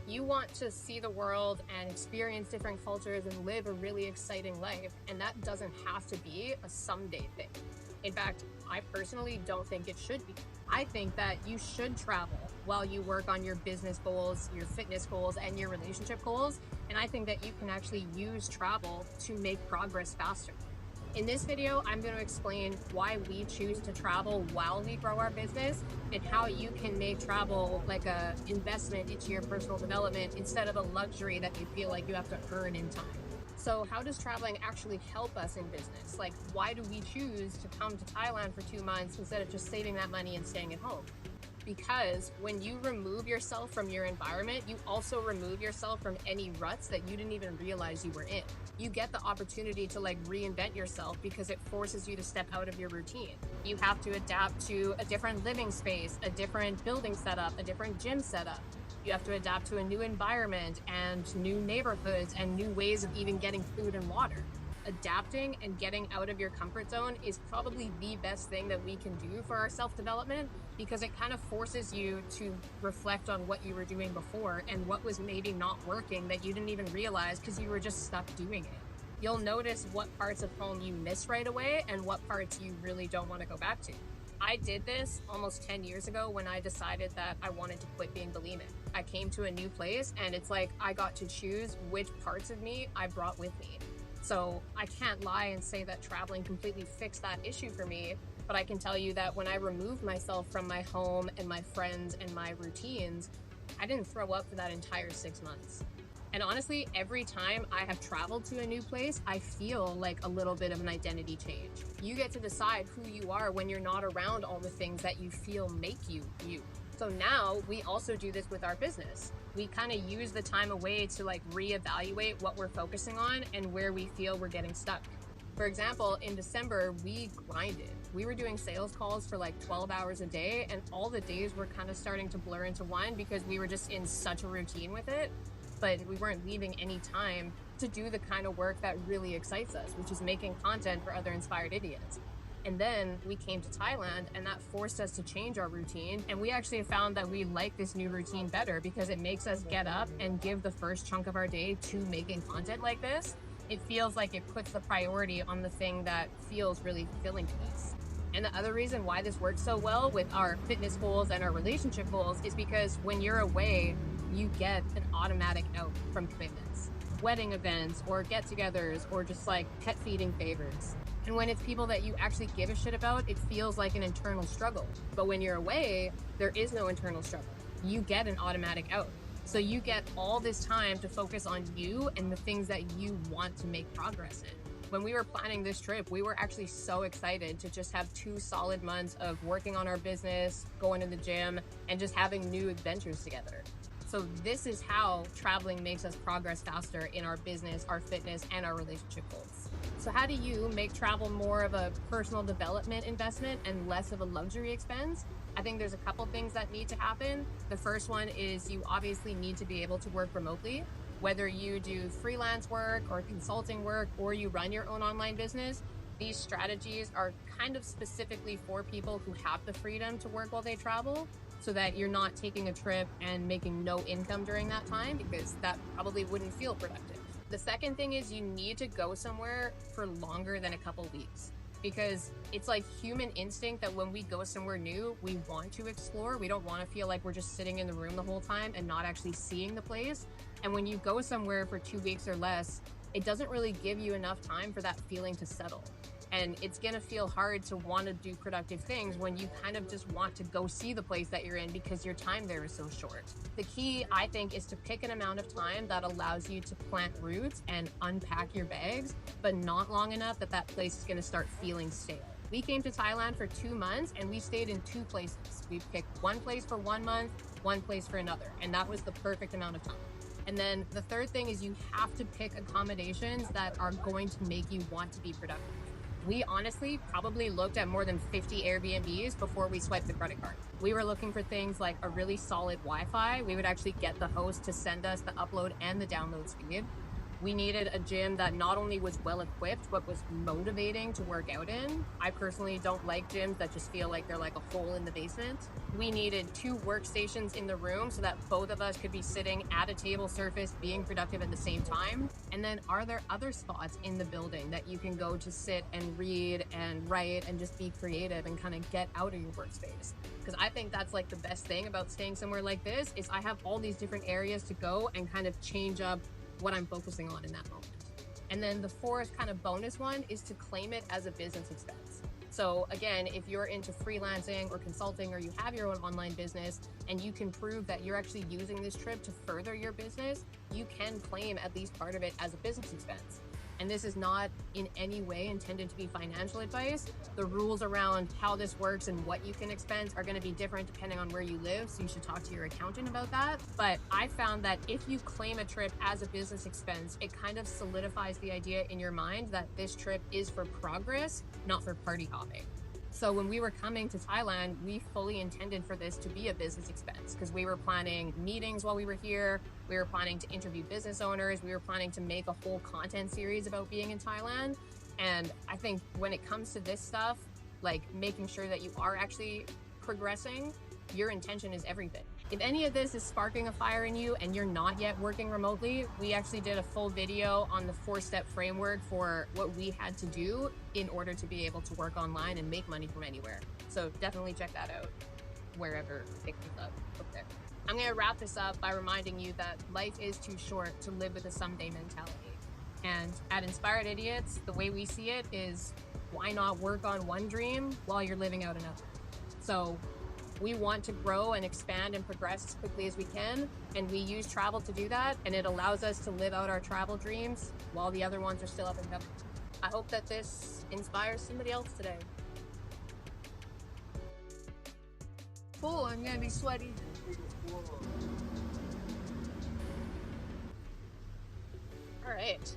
You want to see the world and experience different cultures and live a really exciting life, and that doesn't have to be a someday thing. In fact, I personally don't think it should be. I think that you should travel while you work on your business goals, your fitness goals, and your relationship goals. And I think that you can actually use travel to make progress faster. In this video, I'm going to explain why we choose to travel while we grow our business and how you can make travel like a investment into your personal development instead of a luxury that you feel like you have to earn in time. So how does traveling actually help us in business? Like, why do we choose to come to Thailand for 2 months instead of just saving that money and staying at home? Because when you remove yourself from your environment, you also remove yourself from any ruts that you didn't even realize you were in. You get the opportunity to reinvent yourself because it forces you to step out of your routine. You have to adapt to a different living space, a different building setup, a different gym setup. You have to adapt to a new environment and new neighborhoods and new ways of even getting food and water. Adapting and getting out of your comfort zone is probably the best thing that we can do for our self-development because it kind of forces you to reflect on what you were doing before and what was maybe not working that you didn't even realize because you were just stuck doing it. You'll notice what parts of home you miss right away and what parts you really don't want to go back to. I did this almost 10 years ago when I decided that I wanted to quit being bulimic. I came to a new place and it's like I got to choose which parts of me I brought with me. So I can't lie and say that traveling completely fixed that issue for me, but I can tell you that when I removed myself from my home and my friends and my routines, I didn't throw up for that entire 6 months. And honestly, every time I have traveled to a new place, I feel like a little bit of an identity change. You get to decide who you are when you're not around all the things that you feel make you you. So now we also do this with our business. We kind of use the time away to reevaluate what we're focusing on and where we feel we're getting stuck. For example, in December, we grinded. We were doing sales calls for 12 hours a day, and all the days were kind of starting to blur into one because we were just in such a routine with it. But we weren't leaving any time to do the kind of work that really excites us, which is making content for other inspired idiots. And then we came to Thailand and that forced us to change our routine. And we actually found that we like this new routine better because it makes us get up and give the first chunk of our day to making content like this. It feels like it puts the priority on the thing that feels really fulfilling to us. And the other reason why this works so well with our fitness goals and our relationship goals is because when you're away, you get an automatic out from commitments, wedding events or get-togethers or just pet feeding favors. And when it's people that you actually give a shit about, it feels like an internal struggle. But when you're away, there is no internal struggle. You get an automatic out. So you get all this time to focus on you and the things that you want to make progress in. When we were planning this trip, we were actually so excited to just have 2 solid months of working on our business, going to the gym, and just having new adventures together. So this is how traveling makes us progress faster in our business, our fitness, and our relationship goals. So how do you make travel more of a personal development investment and less of a luxury expense? I think there's a couple things that need to happen. The first one is you obviously need to be able to work remotely. Whether you do freelance work or consulting work or you run your own online business, these strategies are kind of specifically for people who have the freedom to work while they travel, so that you're not taking a trip and making no income during that time because that probably wouldn't feel productive. The second thing is you need to go somewhere for longer than a couple weeks because it's like human instinct that when we go somewhere new, we want to explore. We don't want to feel like we're just sitting in the room the whole time and not actually seeing the place. And when you go somewhere for 2 weeks or less, it doesn't really give you enough time for that feeling to settle. And it's going to feel hard to want to do productive things when you kind of just want to go see the place that you're in because your time there is so short. The key, I think, is to pick an amount of time that allows you to plant roots and unpack your bags, but not long enough that that place is going to start feeling stale. We came to Thailand for 2 months and we stayed in 2 places. We picked one place for 1 month, one place for another, and that was the perfect amount of time. And then the third thing is you have to pick accommodations that are going to make you want to be productive. We honestly probably looked at more than 50 Airbnbs before we swiped the credit card. We were looking for things like a really solid Wi-Fi. We would actually get the host to send us the upload and the download speed. We needed a gym that not only was well equipped, but was motivating to work out in. I personally don't like gyms that just feel like they're like a hole in the basement. We needed 2 workstations in the room so that both of us could be sitting at a table surface being productive at the same time. And then are there other spots in the building that you can go to sit and read and write and just be creative and kind of get out of your workspace? Because I think that's like the best thing about staying somewhere like this is I have all these different areas to go and kind of change up what I'm focusing on in that moment. And then the fourth kind of bonus one is to claim it as a business expense. So again, if you're into freelancing or consulting, or you have your own online business and you can prove that you're actually using this trip to further your business, you can claim at least part of it as a business expense. And this is not in any way intended to be financial advice. The rules around how this works and what you can expense are going to be different depending on where you live, so you should talk to your accountant about that. But I found that if you claim a trip as a business expense, it kind of solidifies the idea in your mind that this trip is for progress, not for party hopping. So when we were coming to Thailand, we fully intended for this to be a business expense because we were planning meetings while we were here. We were planning to interview business owners. We were planning to make a whole content series about being in Thailand. And I think when it comes to this stuff, like making sure that you are actually progressing, your intention is everything. If any of this is sparking a fire in you and you're not yet working remotely, we actually did a full video on the 4-step framework for what we had to do in order to be able to work online and make money from anywhere. So definitely check that out wherever it comes up there. I'm going to wrap this up by reminding you that life is too short to live with a someday mentality. And at Inspired Idiots, the way we see it is, why not work on one dream while you're living out another? So we want to grow and expand and progress as quickly as we can, and we use travel to do that, and it allows us to live out our travel dreams while the other ones are still up and coming. I hope that this inspires somebody else today. Cool, I'm gonna be sweaty. All right.